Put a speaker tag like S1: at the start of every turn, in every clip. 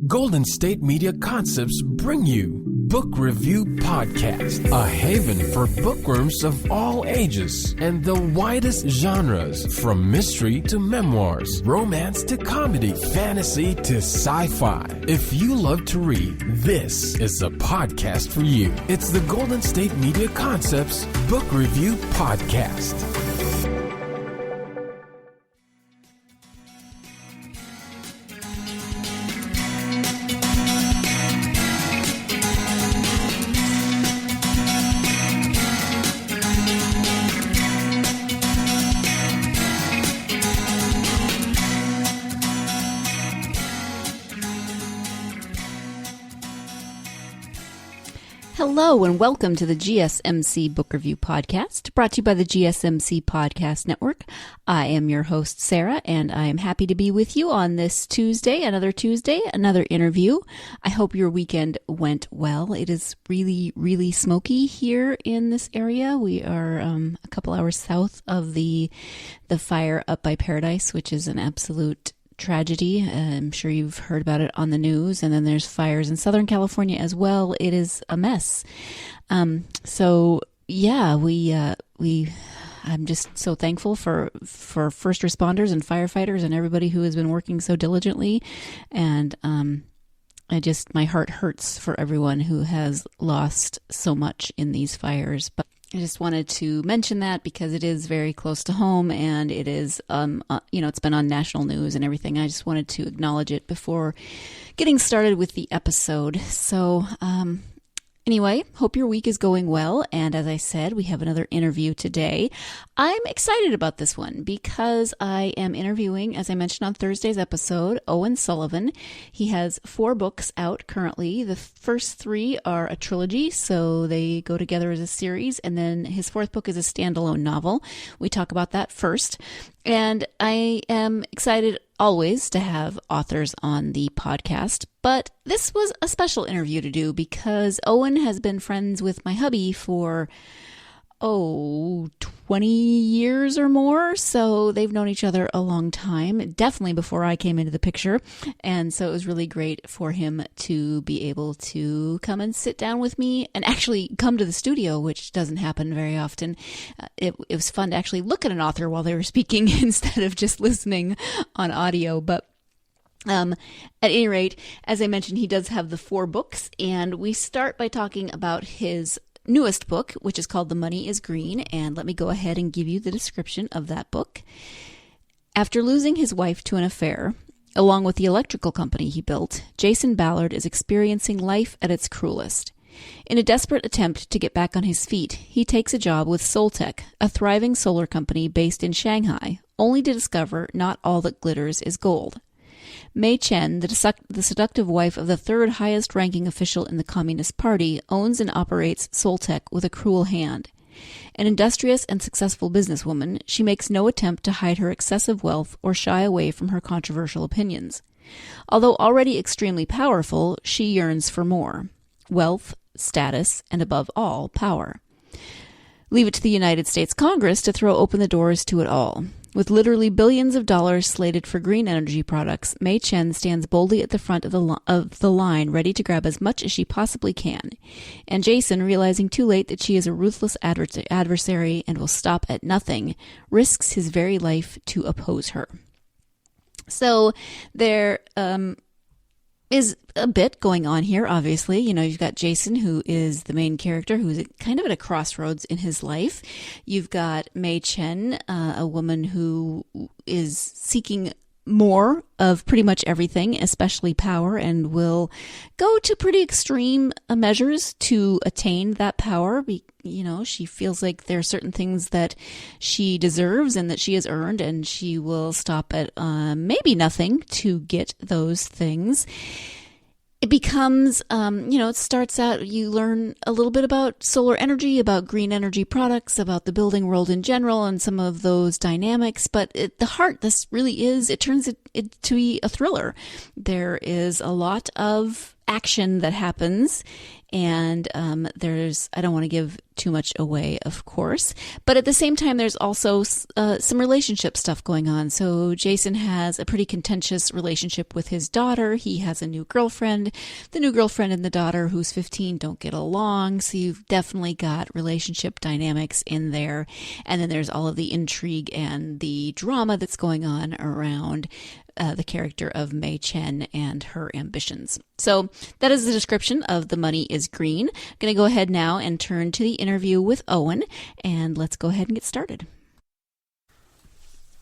S1: Golden State Media Concepts bring you Book Review Podcast, a haven for bookworms of all ages and the widest genres, from mystery to memoirs, romance to comedy, fantasy to sci-fi. If you love to read, this is the podcast for you. It's the Golden State Media Concepts Book Review Podcast.
S2: Hello and welcome to the GSMC Book Review Podcast, brought to you by the GSMC Podcast Network. I am your host, Sarah, and I am happy to be with you on this Tuesday, another interview. I hope your weekend went well. It is really, really smoky here in this area. We are a couple hours south of the fire up by Paradise, which is an absolute tragedy. I'm sure you've heard about it on the news. And then there's fires in Southern California as well. It is a mess. I'm just so thankful for first responders and firefighters and everybody who has been working so diligently. And my heart hurts for everyone who has lost so much in these fires. But I just wanted to mention that because it is very close to home and it is, it's been on national news and everything. I just wanted to acknowledge it before getting started with the episode. So, anyway, hope your week is going well. And as I said, we have another interview today. I'm excited about this one because I am interviewing, as I mentioned on Thursday's episode, Owen Sullivan. He has 4 books out currently. The first 3 are a trilogy, so they go together as a series. And then his 4th book is a standalone novel. We talk about that first. And I am excited always to have authors on the podcast, but this was a special interview to do because Owen has been friends with my hubby for 20 years or more. So they've known each other a long time, definitely before I came into the picture. And so it was really great for him to be able to come and sit down with me and actually come to the studio, which doesn't happen very often. It was fun to actually look at an author while they were speaking instead of just listening on audio. But at any rate, as I mentioned, he does have the 4 books, and we start by talking about his newest book, which is called The Money is Green, and let me go ahead and give you the description of that book. After losing his wife to an affair, along with the electrical company he built, Jason Ballard is experiencing life at its cruelest. In a desperate attempt to get back on his feet, he takes a job with Soltech, a thriving solar company based in Shanghai, only to discover not all that glitters is gold. Mei Chen, the seductive wife of the 3rd highest-ranking official in the Communist Party, owns and operates Soltech with a cruel hand. An industrious and successful businesswoman, she makes no attempt to hide her excessive wealth or shy away from her controversial opinions. Although already extremely powerful, she yearns for more: wealth, status, and above all, power. Leave it to the United States Congress to throw open the doors to it all. With literally billions of dollars slated for green energy products, Mei Chen stands boldly at the front of the line, ready to grab as much as she possibly can. And Jason, realizing too late that she is a ruthless adversary and will stop at nothing, risks his very life to oppose her. So there is a bit going on here, obviously. You've got Jason, who is the main character, who's kind of at a crossroads in his life. You've got Mei Chen, a woman who is seeking more of pretty much everything, especially power, and will go to pretty extreme measures to attain that power. She feels like there are certain things that she deserves and that she has earned, and she will stop at maybe nothing to get those things. It becomes, it starts out, you learn a little bit about solar energy, about green energy products, about the building world in general, and some of those dynamics. But at the heart, it turns it to be a thriller. There is a lot of action that happens. And I don't want to give too much away, of course, but at the same time, there's also some relationship stuff going on. So Jason has a pretty contentious relationship with his daughter. He has a new girlfriend. The new girlfriend and the daughter, who's 15, don't get along. So you've definitely got relationship dynamics in there. And then there's all of the intrigue and the drama that's going on around the character of Mei Chen and her ambitions. So that is the description of The Money is Green. I'm going to go ahead now and turn to the interview with Owen, and let's go ahead and get started.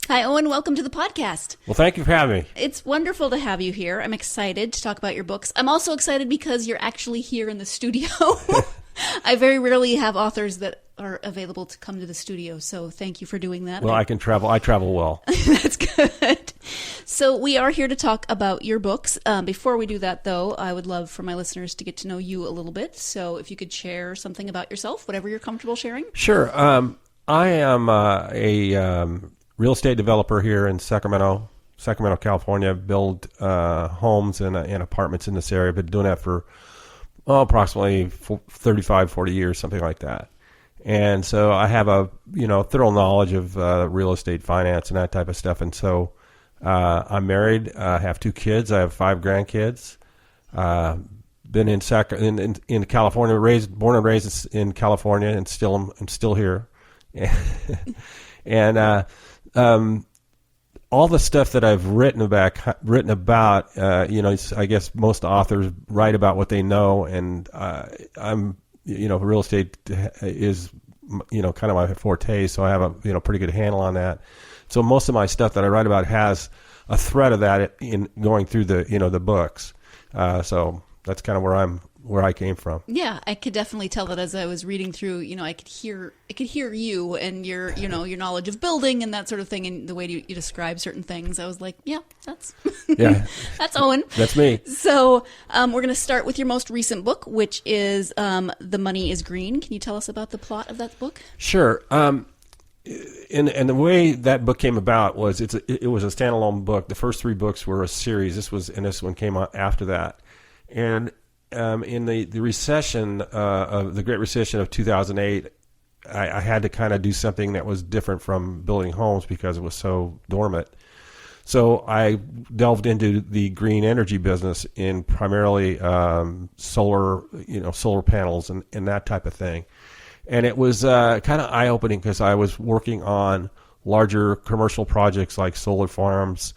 S2: Hi, Owen. Welcome to the podcast.
S3: Well, thank you for having me.
S2: It's wonderful to have you here. I'm excited to talk about your books. I'm also excited because you're actually here in the studio. I very rarely have authors that are available to come to the studio, so thank you for doing that.
S3: Well, I can travel. I travel well.
S2: That's good. So we are here to talk about your books. Before we do that, though, I would love for my listeners to get to know you a little bit. So if you could share something about yourself, whatever you're comfortable sharing.
S3: Sure. I am a real estate developer here in Sacramento, California. Build homes and apartments in this area. Been doing that for approximately 35, 40 years, something like that. And so I have a thorough knowledge of real estate finance and that type of stuff. And so I'm married. I have 2 kids. I have 5 grandkids. Been in California, born and raised in California, and I'm still here. And all the stuff that I've written about, I guess most authors write about what they know, and real estate is, kind of my forte, so I have a pretty good handle on that. So most of my stuff that I write about has a thread of that in going through the books. So that's kind of where I came from.
S2: Yeah, I could definitely tell that as I was reading through. I could hear you and your your knowledge of building and that sort of thing, and the way you describe certain things. I was like, yeah, that's that's Owen.
S3: That's me.
S2: So we're going to start with your most recent book, which is The Money is Green. Can you tell us about the plot of that book?
S3: Sure. And the way that book came about was it was a standalone book. The first 3 books were a series. This one came out after that, and in the recession of the Great Recession of 2008, I had to kind of do something that was different from building homes because it was so dormant. So I delved into the green energy business in primarily solar panels and that type of thing. And it was kind of eye-opening because I was working on larger commercial projects like solar farms,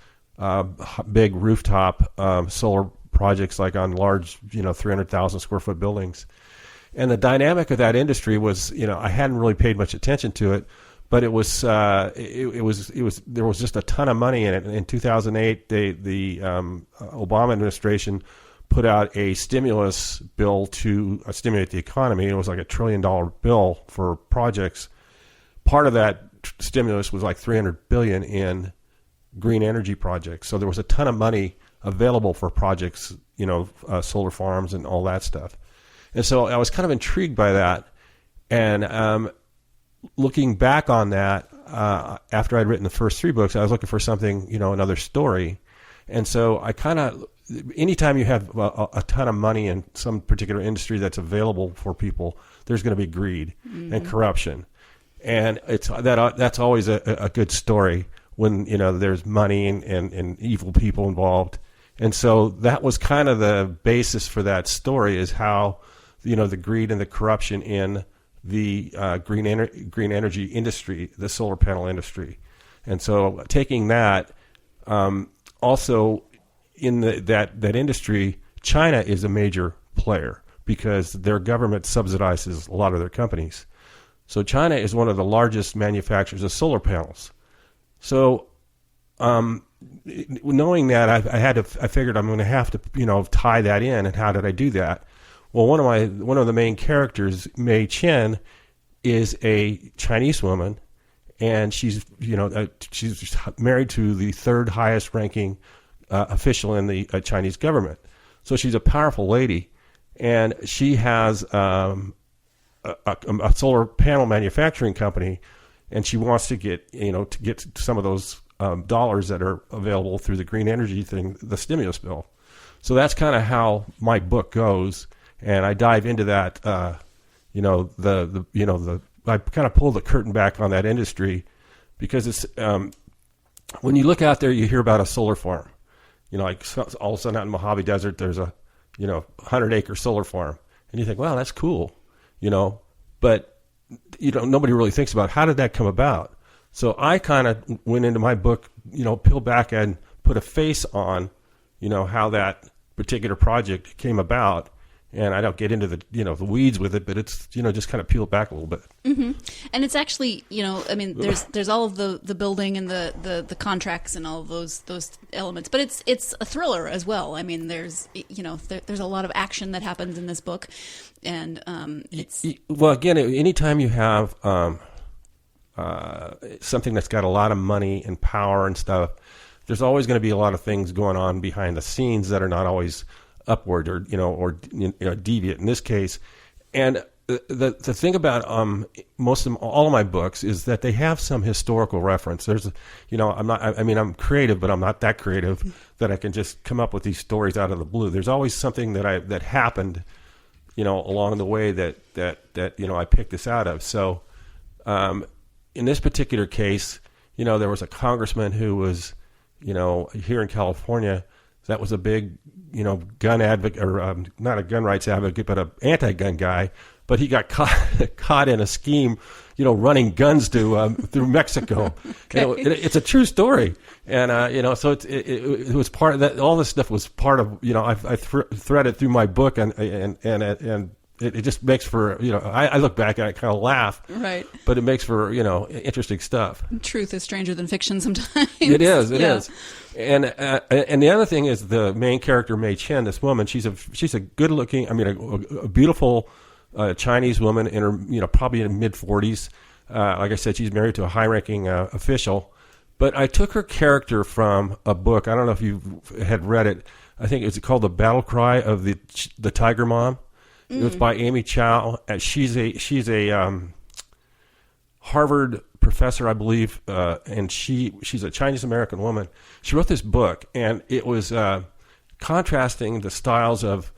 S3: big rooftop solar projects like on large, 300,000 square foot buildings. And the dynamic of that industry was, I hadn't really paid much attention to it, but it was there was just a ton of money in it. In 2008, the Obama administration put out a stimulus bill to stimulate the economy. It was like $1 trillion bill for projects. Part of that stimulus was like $300 billion in green energy projects. So there was a ton of money available for projects, solar farms and all that stuff. And so I was kind of intrigued by that. And looking back on that, after I'd written the first 3 books, I was looking for something, another story. And so I kind of, anytime you have a ton of money in some particular industry that's available for people, there's going to be greed and corruption. And that's always a good story when, there's money and evil people involved. And so that was kind of the basis for that story, is how, the greed and the corruption in the green energy industry, the solar panel industry. And so taking that, also in that industry, China is a major player because their government subsidizes a lot of their companies. So China is one of the largest manufacturers of solar panels. So knowing that, I figured I'm going to have to, tie that in. And how did I do that? Well, one of the main characters, Mei Chen, is a Chinese woman, and she's married to the 3rd highest ranking official in the Chinese government. So she's a powerful lady, and she has a solar panel manufacturing company, and she wants to get some of those dollars that are available through the green energy thing, the stimulus bill. So that's kind of how my book goes, and I dive into that. I kind of pull the curtain back on that industry, because it's when you look out there, you hear about a solar farm. Like all of a sudden out in Mojave Desert, there's a 100-acre solar farm, and you think, wow, that's cool, but nobody really thinks about how did that come about. So I kind of went into my book, peeled back and put a face on, how that particular project came about. And I don't get into the the weeds with it, but it's just kind of peel back a little bit.
S2: Mm-hmm. And it's actually there's all of the building and the contracts and all of those elements, but it's a thriller as well. I mean, there's there's a lot of action that happens in this book, and it's
S3: well, again, anytime you have something that's got a lot of money and power and stuff, there's always going to be a lot of things going on behind the scenes that are not always upward or deviant in this case. And the thing about all of my books is that they have some historical reference. There's I'm creative, but I'm not that creative that I can just come up with these stories out of the blue. There's always something that happened along the way that I picked this out of. So in this particular case, there was a congressman who was here in California that was a big, gun advocate, or not a gun rights advocate, but an anti-gun guy. But he got caught in a scheme, running guns through Mexico.
S2: Okay.
S3: It's a true story, and so it was part of that. All this stuff was part of, I threaded through my book, and it just makes for, I look back and I kind of laugh,
S2: right?
S3: But it makes for interesting stuff.
S2: Truth is stranger than fiction sometimes.
S3: It is. And the other thing is the main character, Mei Chen, this woman, she's a good-looking, a beautiful Chinese woman in her, probably in mid-40s. Like I said, she's married to a high-ranking official. But I took her character from a book. I don't know if you had read it. I think it's called The Battle Cry of the Tiger Mom. It was by Amy Chow. She's a Harvard professor, I believe, and she's a Chinese American woman. She wrote this book, and it was contrasting the styles of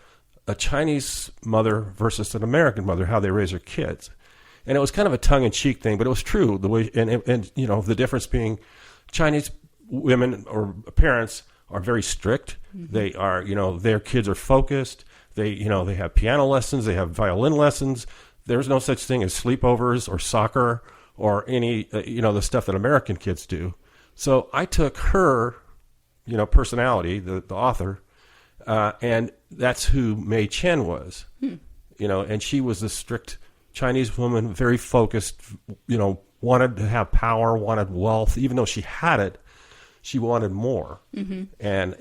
S3: a Chinese mother versus an American mother, how they raise their kids. And it was kind of a tongue-in-cheek thing, but it was true. The way and the difference being, Chinese women or parents are very strict. Mm-hmm. They are, their kids are focused. They have piano lessons. They have violin lessons. There's no such thing as sleepovers or soccer or any, the stuff that American kids do. So I took her, personality, the author, and that's who Mei Chen was. And she was a strict Chinese woman, very focused, wanted to have power, wanted wealth. Even though she had it, she wanted more. Mm-hmm. And,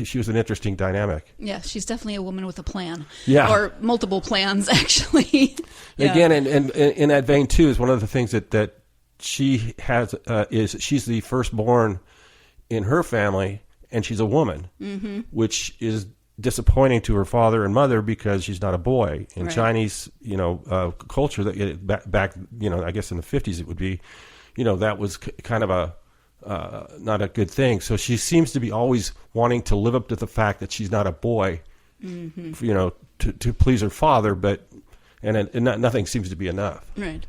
S3: she was an interesting dynamic.
S2: Yeah, she's definitely a woman with a plan.
S3: Yeah.
S2: Or multiple plans, actually. Yeah.
S3: Again, and in that vein, too, is one of the things that she has is she's the firstborn in her family, and she's a woman, mm-hmm. which is disappointing to her father and mother because she's not a boy. In right. Chinese, culture, that back, I guess in the 50s it would be, that was kind of a not a good thing. So she seems to be always wanting to live up to the fact that she's not a boy, mm-hmm. To please her father, but nothing seems to be enough.
S2: Right.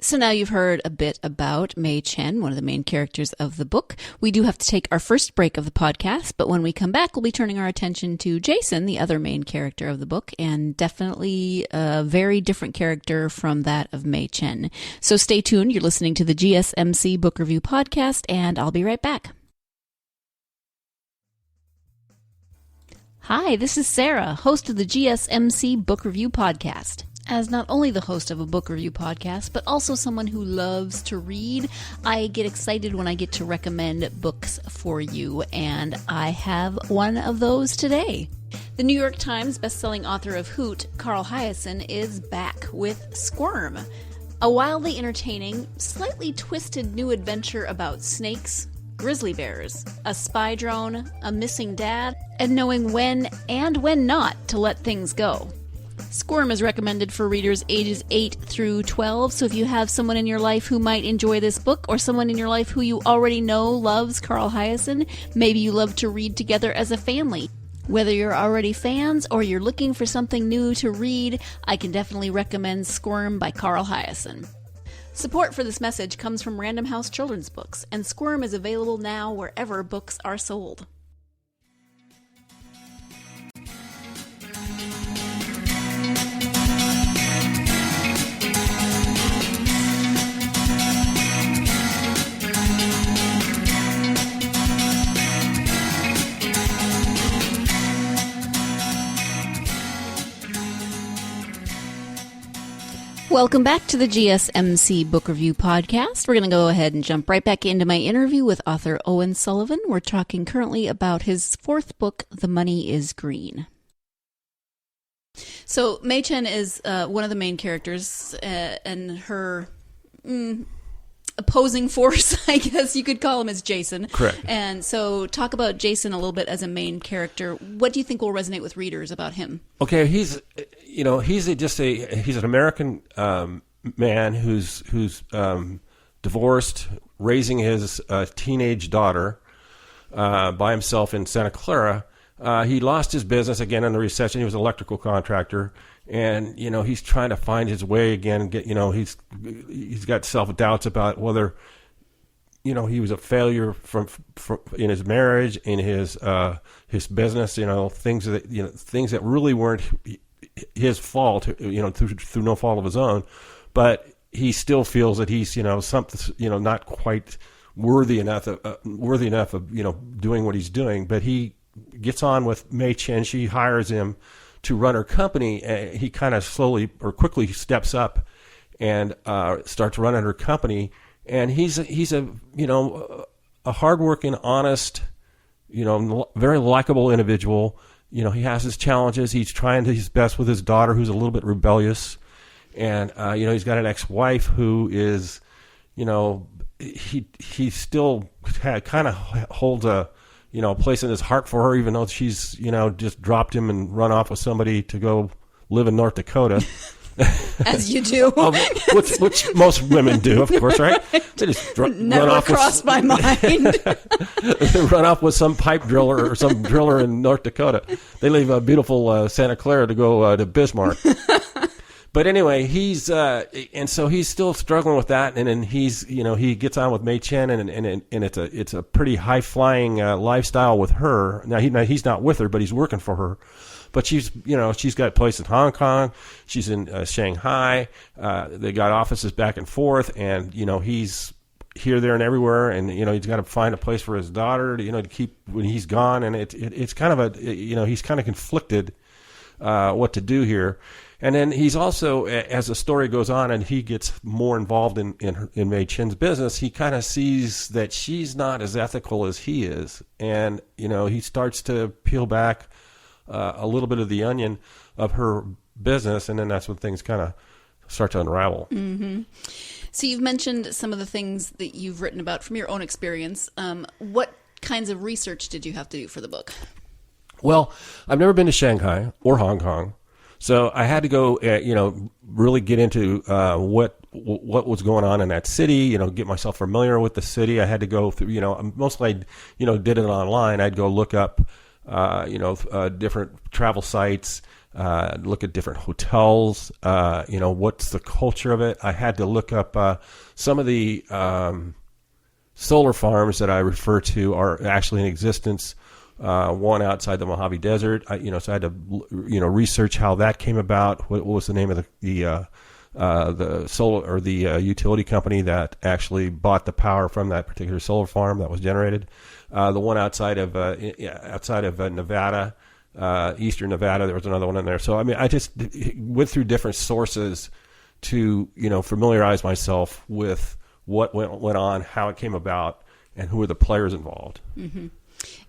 S2: So now you've heard a bit about Mei Chen, one of the main characters of the book. We do have to take our first break of the podcast, but when we come back, we'll be turning our attention to Jason, the other main character of the book, and definitely a very different character from that of Mei Chen. So stay tuned. You're listening to the GSMC Book Review Podcast, and I'll be right back. Hi, this is Sarah, host of the GSMC Book Review Podcast. As not only the host of a book review podcast, but also someone who loves to read, I get excited when I get to recommend books for you, and I have one of those today. The New York Times bestselling author of Hoot, Carl Hiaasen, is back with Squirm, a wildly entertaining, slightly twisted new adventure about snakes, grizzly bears, a spy drone, a missing dad, and knowing when and when not to let things go. Squirm is recommended for readers ages 8 through 12, so if you have someone in your life who might enjoy this book, or someone in your life who you already know loves Carl Hiaasen, maybe you love to read together as a family. Whether you're already fans or you're looking for something new to read, I can definitely recommend Squirm by Carl Hiaasen. Support for this message comes from Random House Children's Books, and Squirm is available now wherever books are sold. Welcome back to the GSMC Book Review Podcast. We're going to go ahead and jump right back into my interview with author Owen Sullivan. We're talking currently about his fourth book, The Money is Green. So Mei Chen is one of the main characters, and her opposing force, I guess you could call him, is Jason.
S3: Correct.
S2: And so talk about Jason a little bit as a main character. What do you think will resonate with readers about him?
S3: Okay, he's an American man who's divorced, raising his teenage daughter by himself in Santa Clara. He lost his business again in the recession. He was an electrical contractor, and he's trying to find his way again. He's got self-doubts about whether he was a failure from in his marriage, in his business. Things that really weren't his fault. Through no fault of his own, but he still feels that he's something not quite worthy enough of doing what he's doing. But he gets on with Mei Chen. She hires him to run her company. He kind of slowly or quickly steps up and starts running her company. And he's a hardworking, honest, very likable individual. He has his challenges. He's trying his best with his daughter, who's a little bit rebellious, and he's got an ex-wife who is, he still kind of holds a place in his heart for her, even though she's just dropped him and run off with somebody to go live in North Dakota.
S2: As you do.
S3: Which most women do, of course, right? They just
S2: Never
S3: run off
S2: crossed my mind.
S3: run off with some pipe driller or some driller in North Dakota. They leave beautiful Santa Clara to go to Bismarck. But anyway, and so he's still struggling with that, and then he gets on with Mei Chen, and it's a pretty high flying lifestyle with her. Now he's not with her, but he's working for her. But she's got a place in Hong Kong. She's in Shanghai. They got offices back and forth, and he's here, there, and everywhere. And he's got to find a place for his daughter to keep when he's gone. And it's kind of he's kind of conflicted what to do here. And then he's also, as the story goes on and he gets more involved in Mei Chen's business, he kind of sees that she's not as ethical as he is, and he starts to peel back a little bit of the onion of her business, and then that's when things kind of start to unravel.
S2: Mm-hmm. So you've mentioned some of the things that you've written about from your own experience. What kinds of research did you have to do for the book?
S3: Well, I've never been to Shanghai or Hong Kong, so I had to go, really get into what was going on in that city. Get myself familiar with the city. I had to go through. Mostly, did it online. I'd go look up, different travel sites, look at different hotels. What's the culture of it. I had to look up some of the solar farms that I refer to are actually in existence. One outside the Mojave Desert. So I had to, research how that came about. What was the name of the solar or the utility company that actually bought the power from that particular solar farm that was generated? The one outside of Nevada, eastern Nevada. There was another one in there. So I just went through different sources to familiarize myself with what went on, how it came about, and who were the players involved.
S2: Mm-hmm.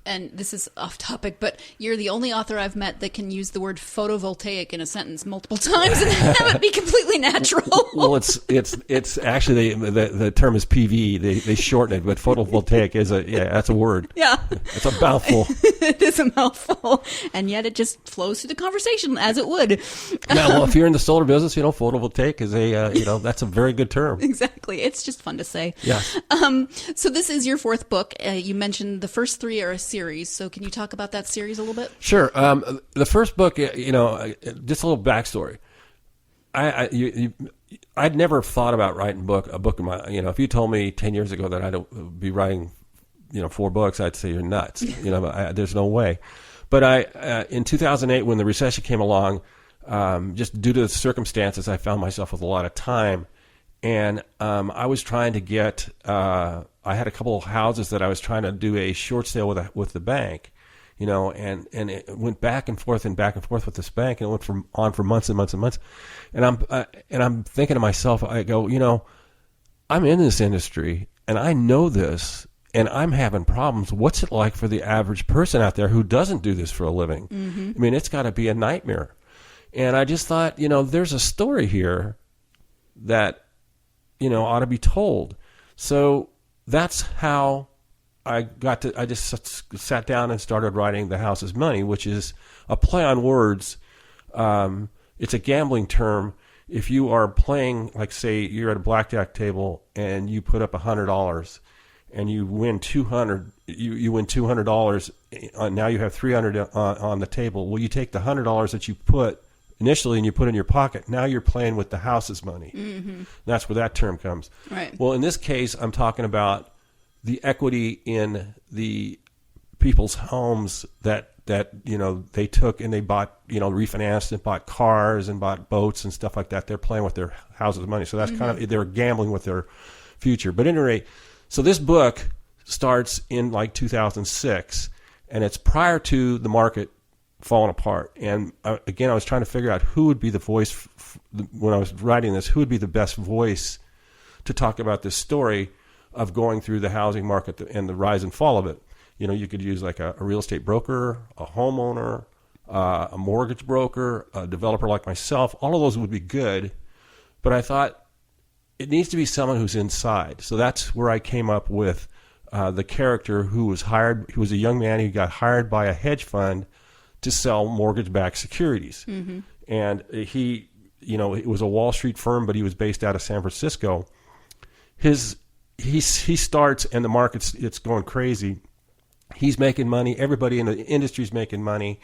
S2: And this is off topic, but you're the only author I've met that can use the word photovoltaic in a sentence multiple times and have it be completely natural.
S3: Well, it's actually the term is PV. They shorten it, but photovoltaic is that's a word. Yeah, it's a mouthful.
S2: It is a mouthful, and yet it just flows through the conversation as it would.
S3: Yeah, well, if you're in the solar business, photovoltaic is that's a very good term.
S2: Exactly, it's just fun to say.
S3: Yes.
S2: So this is your fourth book. You mentioned the first three story or a series. So can you talk about that series a little bit?
S3: Sure. The first book, just a little backstory. I'd never thought about writing a book of my, if you told me 10 years ago that I'd be writing, 4 books, I'd say you're nuts. There's no way. But in 2008, when the recession came along, just due to the circumstances, I found myself with a lot of time. And I was trying to get, I had a couple of houses that I was trying to do a short sale with the bank. And it went back and forth with this bank, and it went on for months and months and months. And I'm thinking to myself, I go, I'm in this industry, and I know this, and I'm having problems. What's it like for the average person out there who doesn't do this for a living? Mm-hmm. I mean, it's got to be a nightmare. And I just thought, there's a story here that, ought to be told. So that's how I just sat down and started writing The House is Money, which is a play on words. It's a gambling term. If you are playing, like say you're at a blackjack table and you put up $100 and you win $200, you win $200. Now you have $300 on the table. Well, you take the $100 that you put initially and you put in your pocket. Now you're playing with the house's money. Mm-hmm. That's where that term comes.
S2: Right.
S3: Well, in this case, I'm talking about the equity in the people's homes that they took and they bought, refinanced and bought cars and bought boats and stuff like that. They're playing with their house's money. So that's kind of, they're gambling with their future. But at any rate, so this book starts in like 2006, and it's prior to the market falling apart. And again, I was trying to figure out who would be the voice when I was writing this, who would be the best voice to talk about this story of going through the housing market and the rise and fall of it. You could use like a real estate broker, a homeowner, a mortgage broker, a developer like myself. All of those would be good, but I thought it needs to be someone who's inside. So that's where I came up with the character who was hired. He was a young man who got hired by a hedge fund to sell mortgage-backed securities. Mm-hmm. And he, it was a Wall Street firm, but he was based out of San Francisco. He starts and the market's it's going crazy. He's making money. Everybody in the industry's making money.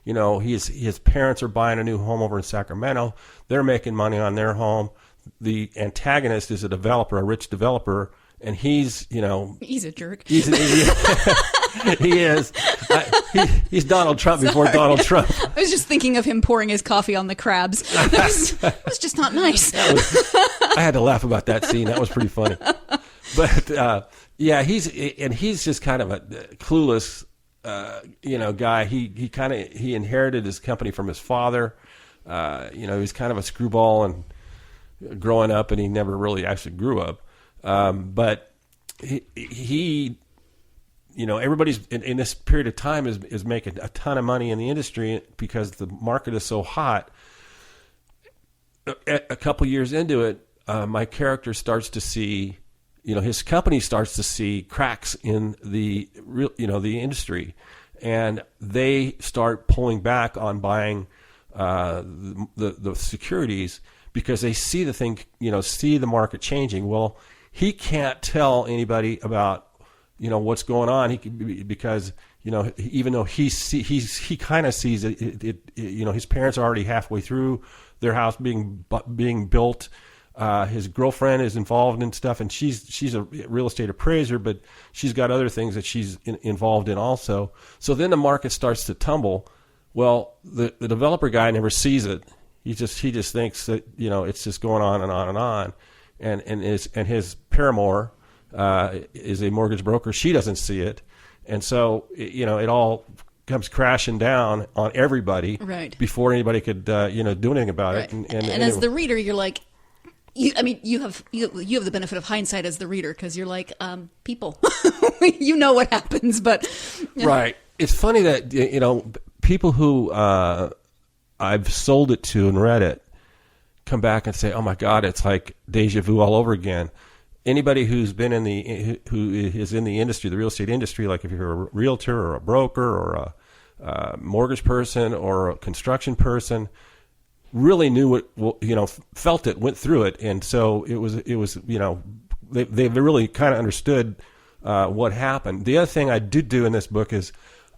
S3: His parents are buying a new home over in Sacramento. They're making money on their home. The antagonist is a developer, a rich developer, and he's
S2: he's a jerk.
S3: He is. He's Donald Trump before Donald Trump.
S2: I was just thinking of him pouring his coffee on the crabs. It was just not nice.
S3: I had to laugh about that scene. That was pretty funny. But he's just kind of a clueless, guy. He inherited his company from his father. He's kind of a screwball and growing up, and he never really actually grew up. But he everybody's in this period of time is making a ton of money in the industry because the market is so hot. A couple years into it, my character starts to see, his company starts to see cracks in the industry, and they start pulling back on buying the securities because they see see the market changing. Well, he can't tell anybody about what's going on. Because even though he kind of sees it, his parents are already halfway through their house being built. His girlfriend is involved in stuff, and she's a real estate appraiser, but she's got other things that she's involved in also. So then the market starts to tumble. Well, the developer guy never sees it. He just thinks that it's just going on and on and on, and his paramour is a mortgage broker. She doesn't see it, and so it all comes crashing down on everybody
S2: right
S3: before anybody could do anything about
S2: right.
S3: it.
S2: And as the reader, you're like, you have the benefit of hindsight as the reader because you're like, people, what happens, but
S3: right. It's funny that people who I've sold it to and read it come back and say, "Oh my God, it's like deja vu all over again." Anybody who is in the industry, the real estate industry, like if you're a realtor or a broker or a mortgage person or a construction person, really knew felt it, went through it, and so it was they really kind of understood what happened. The other thing I do in this book is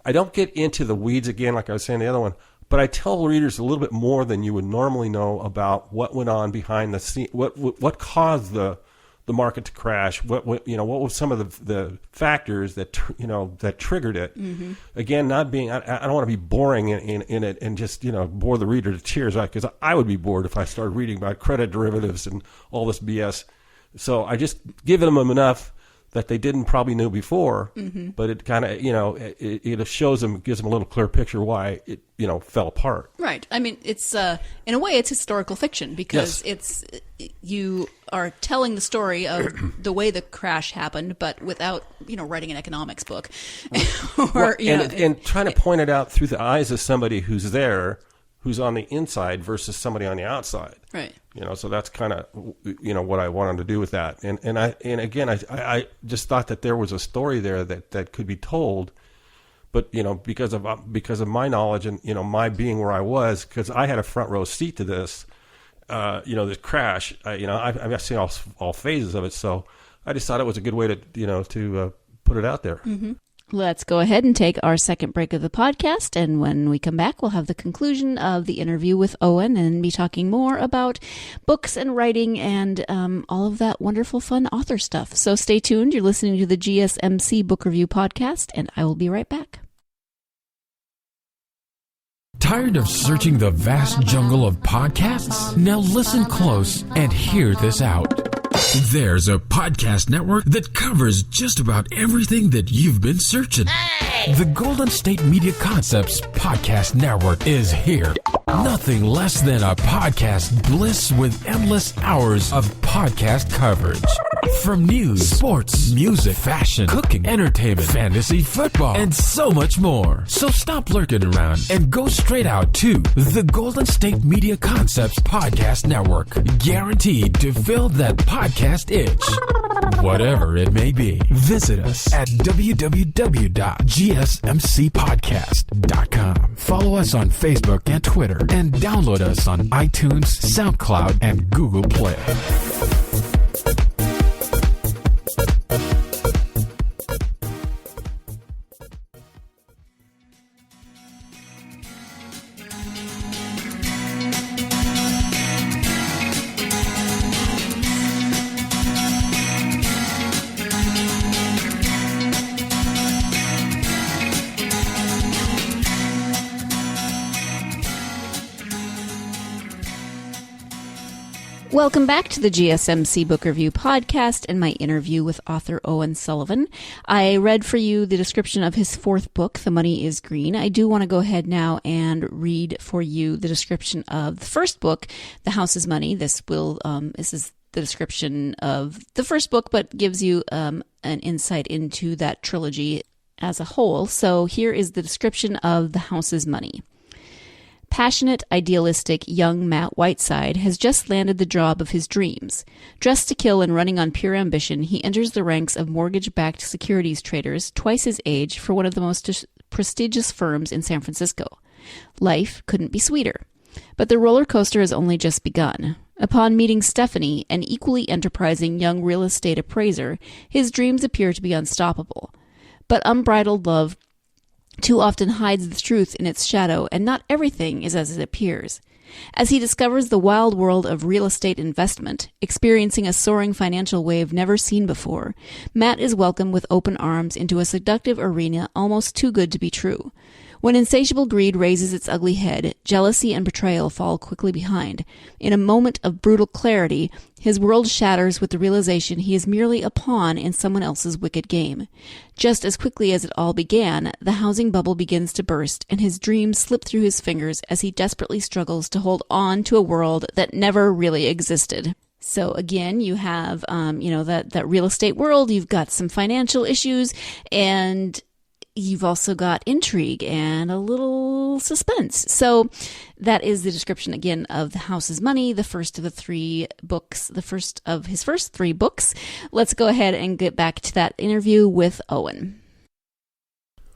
S3: I don't get into the weeds again, like I was saying the other one, but I tell readers a little bit more than you would normally know about what went on behind the scene, what caused the market to crash, what was some of the factors that that triggered it. Mm-hmm. Again, not being I don't want to be boring in it and just bore the reader to tears, because I would be bored if I started reading about credit derivatives and all this BS. So I just give them enough that they didn't probably know before, mm-hmm. but it kind of, it shows them, gives them a little clear picture why it, fell apart.
S2: Right. I mean, it's, in a way, it's historical fiction because you are telling the story of the way the crash happened, but without, writing an economics book.
S3: and trying to point it out through the eyes of somebody who's there, who's on the inside versus somebody on the outside.
S2: Right.
S3: So that's kind of, what I wanted to do with that. And again, I just thought that there was a story there that could be told, but, because of my knowledge and, my being where I was, because I had a front row seat to this, this crash, I've seen all phases of it. So I just thought it was a good way to put it out there.
S2: Mm-hmm. Let's go ahead and take our second break of the podcast, and when we come back, we'll have the conclusion of the interview with Owen and be talking more about books and writing and all of that wonderful, fun author stuff. So stay tuned. You're listening to the GSMC Book Review Podcast, and I will be right back.
S1: Tired of searching the vast jungle of podcasts? Now listen close and hear this out. There's a podcast network that covers just about everything that you've been searching. Hey! The Golden State Media Concepts Podcast Network is here. Nothing less than a podcast bliss with endless hours of podcast coverage. From news, sports, music, fashion, cooking, entertainment, fantasy, football, and so much more. So stop lurking around and go straight out to the Golden State Media Concepts Podcast Network. Guaranteed to fill that podcast itch. Whatever it may be. Visit us at www.gsmcpodcast.com. Follow us on Facebook and Twitter, and download us on iTunes, SoundCloud, and Google Play.
S2: Welcome back to the GSMC Book Review Podcast and my interview with author Owen Sullivan. I read for you the description of his fourth book, The Money is Green. I do want to go ahead now and read for you the description of the first book, The House is Money. This is the description of the first book, but gives you an insight into that trilogy as a whole. So here is the description of The House is Money. Passionate, idealistic young Matt Whiteside has just landed the job of his dreams. Dressed to kill and running on pure ambition, he enters the ranks of mortgage-backed securities traders twice his age for one of the most prestigious firms in San Francisco. Life couldn't be sweeter. But the roller coaster has only just begun. Upon meeting Stephanie, an equally enterprising young real estate appraiser, his dreams appear to be unstoppable. But unbridled love too often hides the truth in its shadow, and not everything is as it appears. As he discovers the wild world of real estate investment, experiencing a soaring financial wave never seen before, Matt is welcomed with open arms into a seductive arena almost too good to be true. When insatiable greed raises its ugly head, jealousy and betrayal fall quickly behind. In a moment of brutal clarity, his world shatters with the realization he is merely a pawn in someone else's wicked game. Just as quickly as it all began, the housing bubble begins to burst, and his dreams slip through his fingers as he desperately struggles to hold on to a world that never really existed. So again, you have, that real estate world, you've got some financial issues, and you've also got intrigue and a little suspense. So that is the description, again, of The House is Money, the first of the three books, the first of his first three books. Let's go ahead and get back to that interview with Owen.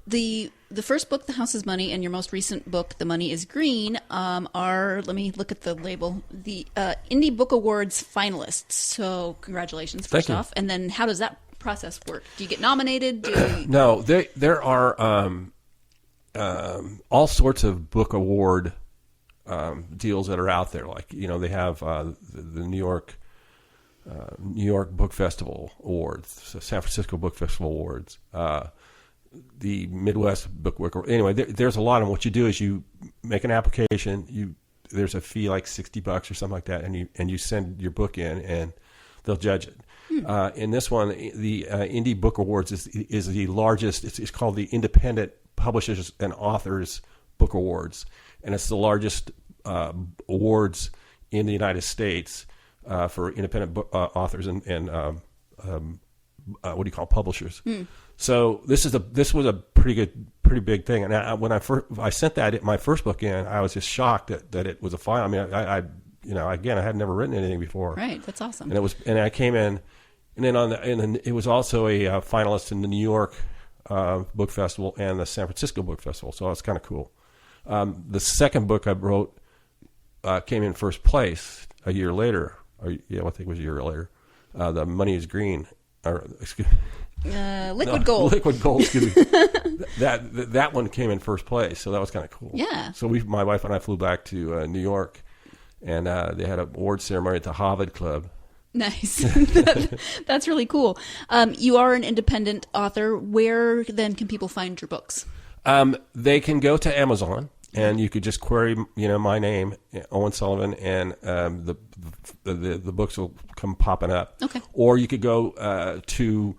S2: The first book, The House is Money, and your most recent book, The Money is Green, are, let me look at the label, the Indie Book Awards finalists. So congratulations, first off. And then how does that process work? Do you get nominated?
S3: No, there are all sorts of book award deals that are out there. Like, they have the New York Book Festival Awards, the San Francisco Book Festival Awards, the Midwest Book Award. Anyway, there's a lot of what you do is you make an application. There's a fee like $60 or something like that, and you send your book in, and they'll judge it. In this one, the Indie Book Awards is the largest. It's called the Independent Publishers and Authors Book Awards, and it's the largest awards in the United States for independent authors and what do you call publishers. So this was a pretty big thing. And when I sent my first book in, I was just shocked that it was a final. I mean, I had never written anything before.
S2: Right, that's awesome.
S3: And I came in, and then it was also a finalist in the New York Book Festival and the San Francisco Book Festival. So it's kind of cool. The second book I wrote came in first place a year later. I think it was a year later. The Money is Green.
S2: Liquid Gold.
S3: Liquid Gold, excuse me. that one came in first place, so that was kind of cool.
S2: Yeah.
S3: So my wife and I flew back to New York, and they had an award ceremony at the Harvard Club.
S2: Nice. That's really cool. You are an independent author. Where then can people find your books?
S3: They can go to Amazon, and you could just query, my name, Owen Sullivan, and the books will come popping up.
S2: Okay.
S3: Or you could go to,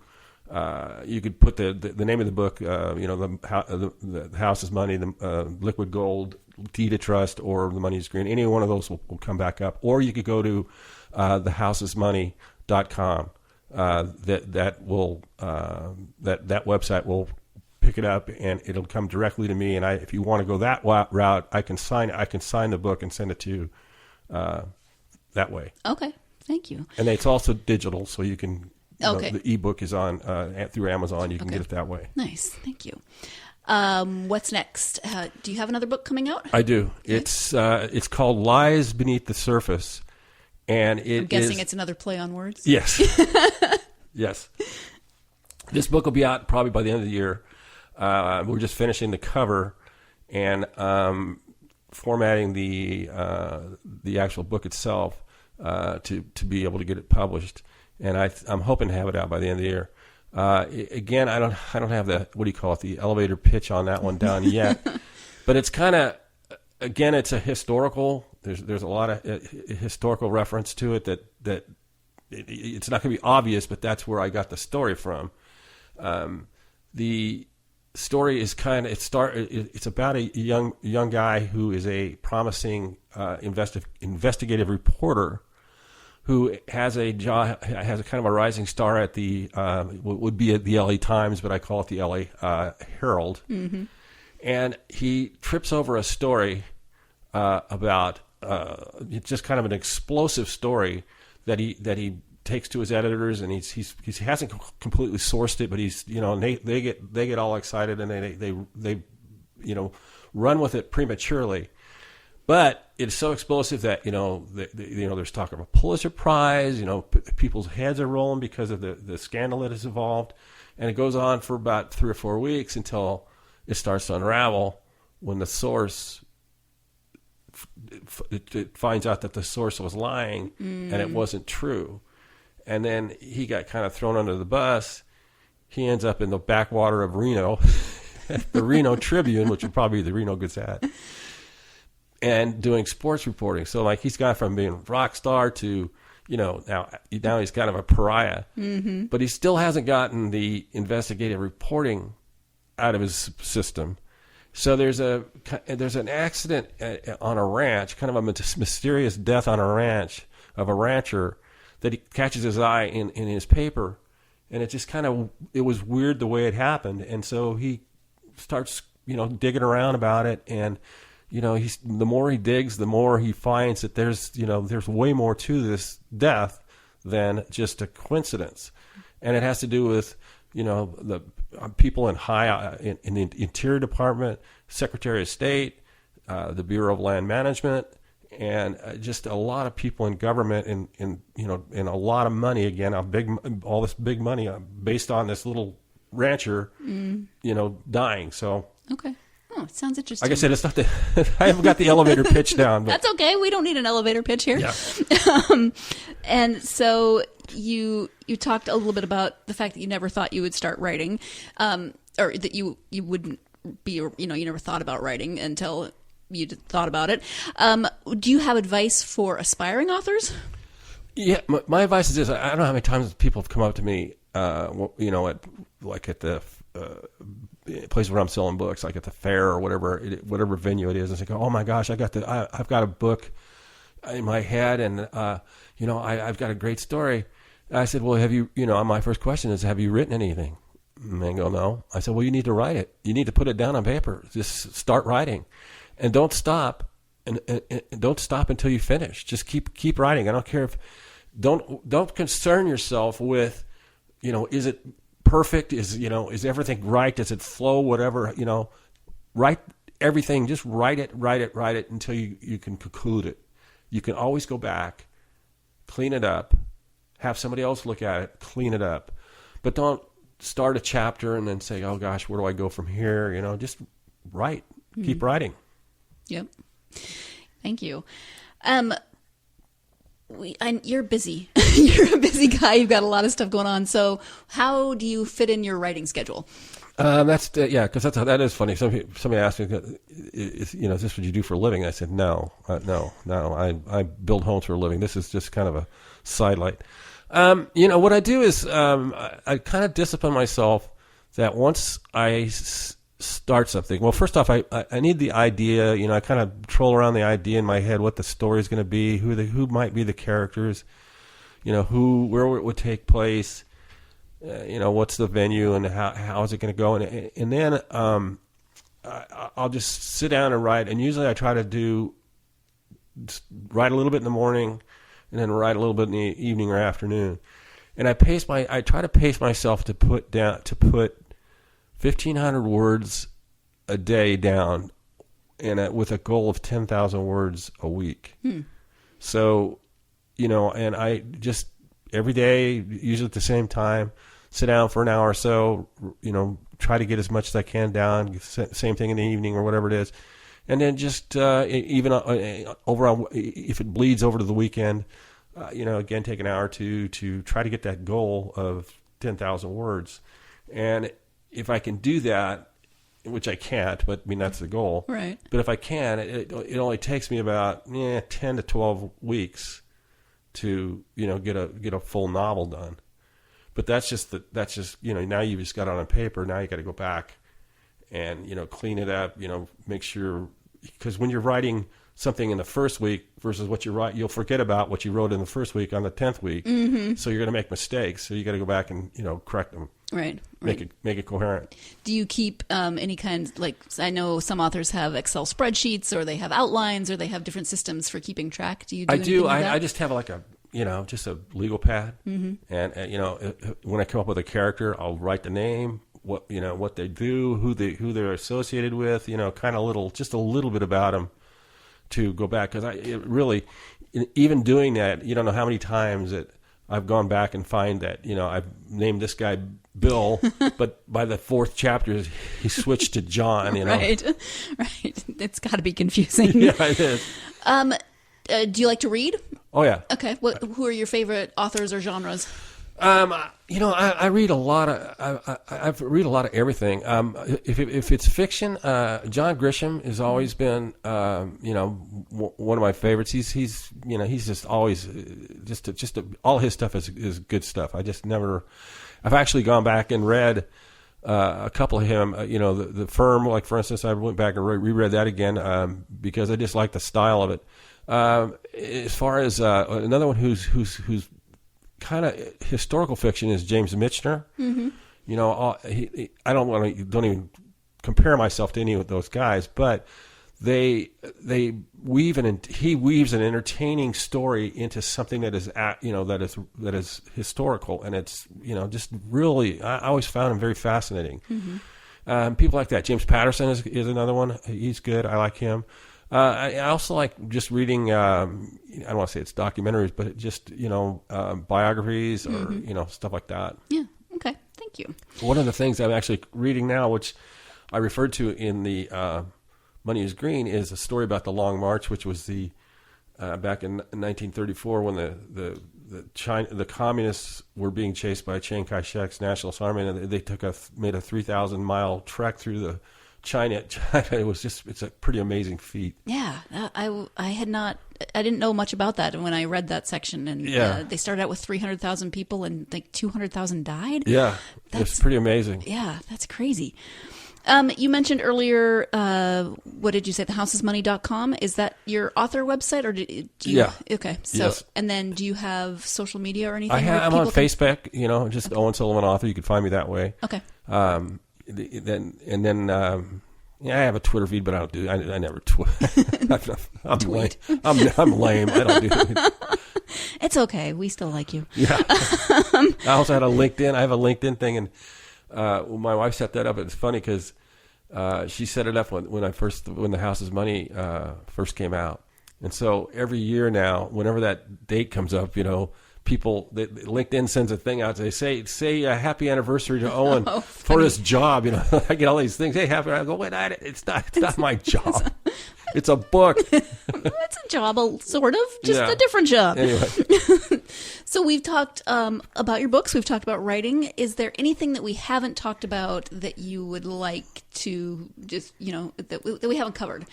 S3: you could put the name of the book, the House is Money, the Liquid Gold, Deed of Trust, or The Money is Green. Any one of those will come back up. Or you could go to thehousesmoney.com. That website will pick it up, and it'll come directly to me. And if you want to go that route, I can sign the book and send it to you that way.
S2: Okay, thank you.
S3: And it's also digital, so you can.
S2: Okay.
S3: The ebook is on through Amazon. You can get it that way.
S2: Nice, thank you. What's next? Do you have another book coming out?
S3: I do. Okay. It's called Lies Beneath the Surface, and I'm
S2: guessing it's another play on words.
S3: Yes. Yes. This book will be out probably by the end of the year. We're just finishing the cover and formatting the actual book itself to be able to get it published. And I'm hoping to have it out by the end of the year. Again, I don't have the elevator pitch on that one down yet. But it's kind of, again, it's a historical. There's a lot of historical reference to it that it's not going to be obvious, but that's where I got the story from. The story is it's about a young guy who is a promising investigative reporter who has a kind of a rising star at the would be at the LA Times, but I call it the LA Herald. Mm-hmm. And he trips over a story about it's just kind of an explosive story that he takes to his editors, and he hasn't completely sourced it, but he's they get all excited, and they run with it prematurely. But it's so explosive that there's talk of a Pulitzer Prize. People's heads are rolling because of the scandal that is involved, and it goes on for about 3 or 4 weeks until it starts to unravel when the source it finds out that the source was lying and it wasn't true, and then he got kind of thrown under the bus. He ends up in the backwater of Reno, at the Reno Tribune, which would probably be the Reno Gazette, and doing sports reporting. So he's gone from being a rock star to, now he's kind of a pariah. Mm-hmm. But he still hasn't gotten the investigative reporting out of his system. So there's an accident on a ranch, kind of a mysterious death on a ranch of a rancher that he catches his eye in his paper. And it just it was weird the way it happened. And so he starts, digging around about it, and the more he digs, the more he finds that there's way more to this death than just a coincidence. And it has to do with, the people in the Interior Department, Secretary of State, the Bureau of Land Management, and just a lot of people in government and a lot of money, again, all this big money based on this little rancher, dying. So
S2: okay. Oh, it sounds interesting.
S3: like I said, it's not I haven't got the elevator pitch down. But.
S2: That's okay. We don't need an elevator pitch here.
S3: Yeah.
S2: And so you talked a little bit about the fact that you never thought you would start writing, or that you wouldn't be, you never thought about writing until you thought about it. Do you have advice for aspiring authors?
S3: Yeah, my advice is this. I don't know how many times people have come up to me, at the place where I'm selling books, like at the fair or whatever venue it is, and say, "Oh my gosh, I've got a book in my head, and I've got a great story." And I said, "Well, have you? My first question is, have you written anything?" And they go, "No." I said, "Well, you need to write it. You need to put it down on paper. Just start writing, and don't stop, and don't stop until you finish. Just keep writing. I don't care if don't concern yourself with, is it perfect? Is everything right? Does it flow? Whatever, write everything. Just write it until you can conclude it. You can always go back, clean it up, have somebody else look at it, clean it up. But don't start a chapter and then say, oh gosh, where do I go from here? Just write. Mm-hmm. Keep writing.
S2: Yep. Thank you. You're busy. You're a busy guy. You've got a lot of stuff going on. So how do you fit in your writing schedule?
S3: Because that is funny. Somebody asked me, is this what you do for a living? I said, no. I build homes for a living. This is just kind of a sidelight. What I do is I kind of discipline myself that once I start something. Well, first off, I need the idea. I kind of troll around the idea in my head, what the story is going to be, who might be the characters, where it would take place, what's the venue and how is it going to go, and then I'll just sit down and write. And usually I try to write a little bit in the morning, and then write a little bit in the evening or afternoon. And I try to pace myself to put 1,500 words a day down, and with a goal of 10,000 words a week. So, and I just every day, usually at the same time, sit down for an hour or so, try to get as much as I can down, same thing in the evening or whatever it is. And then just even overall, if it bleeds over to the weekend, again, take an hour or two to try to get that goal of 10,000 words. And if I can do that, which I can't, but that's the goal.
S2: Right.
S3: But if I can, it only takes me about 10 to 12 weeks to get a full novel done. But that's just now you've just got it on paper. Now you got to go back and clean it up. Make sure, because when you're writing something in the first week versus what you write, you'll forget about what you wrote in the first week on the 10th week. Mm-hmm. So you're going to make mistakes. So you got to go back and correct them.
S2: Right.
S3: Make it coherent.
S2: Do you keep any kind, like, I know some authors have Excel spreadsheets, or they have outlines, or they have different systems for keeping track. Do you do anything like that?
S3: I just have like just a legal pad. Mm-hmm. And when I come up with a character, I'll write the name, what they do, who they're associated with, kind of just a little bit about them to go back. Because really, even doing that, you don't know how many times that I've gone back and find that, I've named this guy Bill, but by the fourth chapter, he switched to John,
S2: Right. It's got to be confusing.
S3: Yeah, it is.
S2: Do you like to read?
S3: Oh, yeah.
S2: Okay. Who are your favorite authors or genres?
S3: I read a lot of. I read a lot of everything. If it's fiction, John Grisham has always been, one of my favorites. He's just always all his stuff is good stuff. I've actually gone back and read a couple of him. The Firm, like for instance, I went back and reread that again because I just like the style of it. As far as another one who's kind of historical fiction is James Michener. Mm-hmm. I don't even compare myself to any of those guys, but he weaves an entertaining story into something that is that is historical, and it's just really, I always found him very fascinating. Mm-hmm. People like that. James Patterson is another one. He's good. I like him. I also like just reading. I don't want to say it's documentaries, but just biographies or stuff like that.
S2: Yeah. Okay. Thank you.
S3: One of the things I'm actually reading now, which I referred to in the Money is Green, is a story about the Long March, which was the back in 1934 when the communists were being chased by Chiang Kai-shek's Nationalist Army, and they made a 3,000-mile trek through the China. It's a pretty amazing feat.
S2: Yeah, I didn't know much about that when I read that section, and they started out with 300,000 people, and like 200,000 died.
S3: Yeah, it's pretty amazing.
S2: Yeah, that's crazy. You mentioned earlier, what did you say? thehousesmoney.com. Is that your author website, or do you?
S3: Yeah.
S2: Okay. So, yes. And then do you have social media or anything?
S3: I'm on Facebook. Just okay. Owen Sullivan author. You can find me that way.
S2: Okay.
S3: I have a Twitter feed, but I don't do. I never tweet. I'm tweet. I'm lame. I don't do it.
S2: It's okay. We still like you.
S3: Yeah. I also had a LinkedIn. I have a LinkedIn thing, and my wife set that up. It's funny because she set it up when the House's Money first came out, and so every year now, whenever that date comes up, LinkedIn sends a thing out. They say a happy anniversary to Owen for his job. I get all these things. Hey, happy. I go, wait, it's not my job. It's a book.
S2: It's a job, sort of, just a different job.
S3: Anyway.
S2: So we've talked about your books. We've talked about writing. Is there anything that we haven't talked about that you would like to just, that we haven't covered?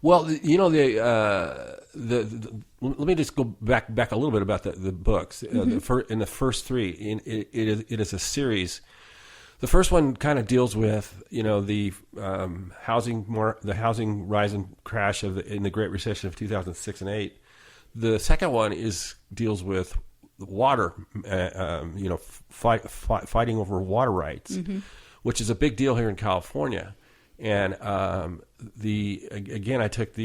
S3: Well, let me just go back a little bit about the books. In the first three, it is a series. The first one kind of deals with the housing rise and crash in the Great Recession of 2006 and 2008. The second one deals with water, fighting over water rights, which is a big deal here in California. And I took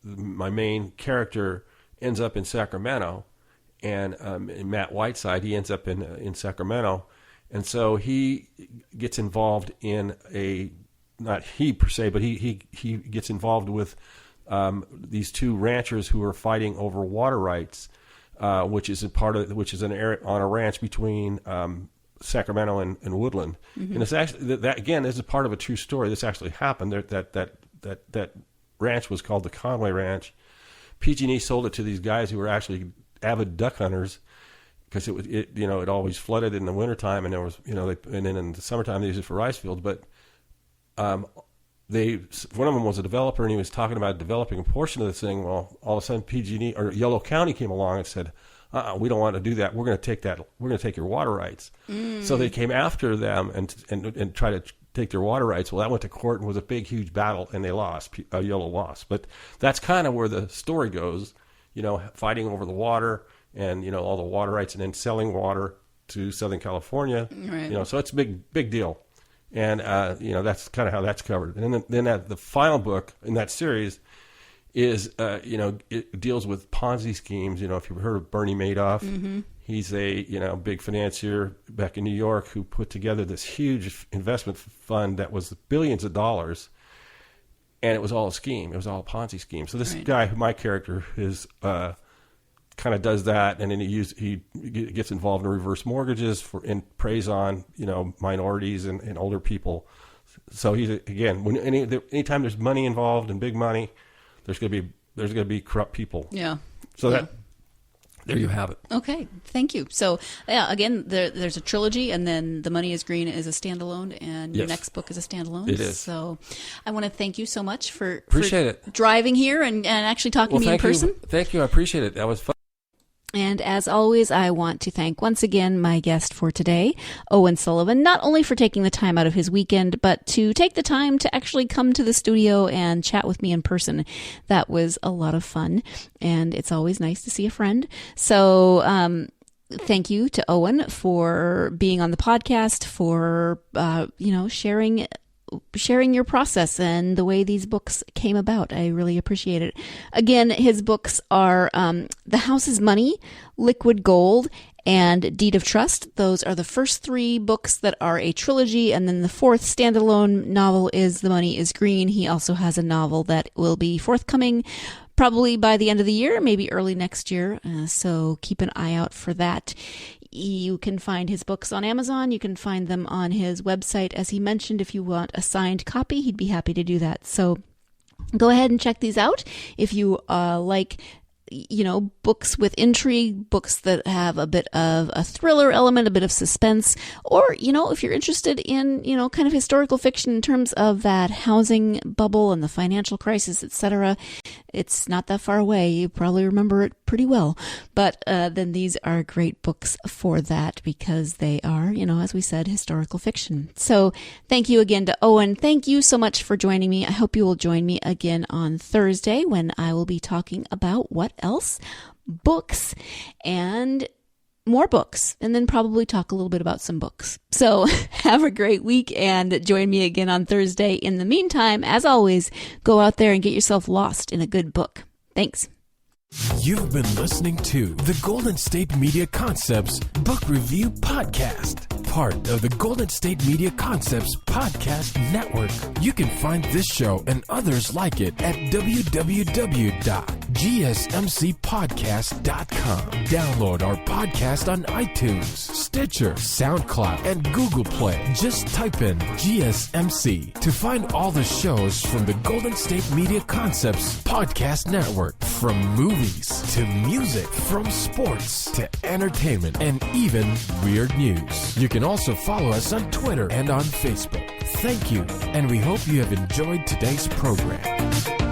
S3: my main character ends up in Sacramento, and in Matt Whiteside, he ends up in Sacramento, and so he gets involved in not he per se, but he gets involved with these two ranchers who are fighting over water rights, which is an area on a ranch between Sacramento and Woodland, and it's actually that again. This is part of a true story. This actually happened. That ranch was called the Conway Ranch. PG&E sold it to these guys who were actually avid duck hunters, because it always flooded in the wintertime, and there was and then in the summertime they used it for rice fields. But one of them was a developer, and he was talking about developing a portion of this thing. Well, all of a sudden PG&E or Yellow County came along and said, we don't want to do that. We're going to take your water rights. So they came after them and try to take their water rights. Well, that went to court and was a big, huge battle, and they lost. Yellow lost. But that's kind of where the story goes. Fighting over the water and all the water rights, and then selling water to Southern California. Right. So it's a big deal, and that's kind of how that's covered. And then the final book in that series is it deals with Ponzi schemes. If you've heard of Bernie Madoff, he's a big financier back in New York who put together this huge investment fund that was billions of dollars, and it was all a scheme. It was all a Ponzi scheme. So this guy, my character, is kind of does that, and then he gets involved in reverse mortgages and preys on minorities and older people. So he's again, anytime there's money involved and big money, there's going to be corrupt people. Yeah. So there you have it.
S2: Okay, thank you. So again, there's a trilogy, and then The Money is Green is a standalone, and your next book is a standalone.
S3: It is.
S2: So I want to thank you so much for
S3: it.
S2: Driving here and actually talking to me in person.
S3: Thank you. I appreciate it. That was fun.
S2: And as always, I want to thank once again my guest for today, Owen Sullivan, not only for taking the time out of his weekend, but to take the time to actually come to the studio and chat with me in person. That was a lot of fun, and it's always nice to see a friend. So, thank you to Owen for being on the podcast, for, sharing your process and the way these books came about. I really appreciate it. Again, his books are The House's Money, Liquid Gold, and Deed of Trust. Those are the first 3 books that are a trilogy, and then the 4th standalone novel is The Money is Green. He also has a novel that will be forthcoming probably by the end of the year, maybe early next year, so keep an eye out for that. You can find his books on Amazon. You can find them on his website. As he mentioned, if you want a signed copy, he'd be happy to do that. So go ahead and check these out. If you like books with intrigue, books that have a bit of a thriller element, a bit of suspense, or, if you're interested in, kind of historical fiction in terms of that housing bubble and the financial crisis, etc., it's not that far away. You probably remember it pretty well. But then these are great books for that because they are, as we said, historical fiction. So thank you again to Owen. Thank you so much for joining me. I hope you will join me again on Thursday when I will be talking about what else? Books and more books, and then probably talk a little bit about some books. So have a great week and join me again on Thursday. In the meantime, as always, go out there and get yourself lost in a good book. Thanks.
S1: You've been listening to the Golden State Media Concepts Book Review Podcast, part of the Golden State Media Concepts Podcast Network. You can find this show and others like it at www.gsmcpodcast.com. Download our podcast on iTunes, Stitcher, SoundCloud, and Google Play. Just type in GSMC to find all the shows from the Golden State Media Concepts Podcast Network, from movies to music, from sports to entertainment, and even weird news. You can also follow us on Twitter and on Facebook. Thank you, and we hope you have enjoyed today's program.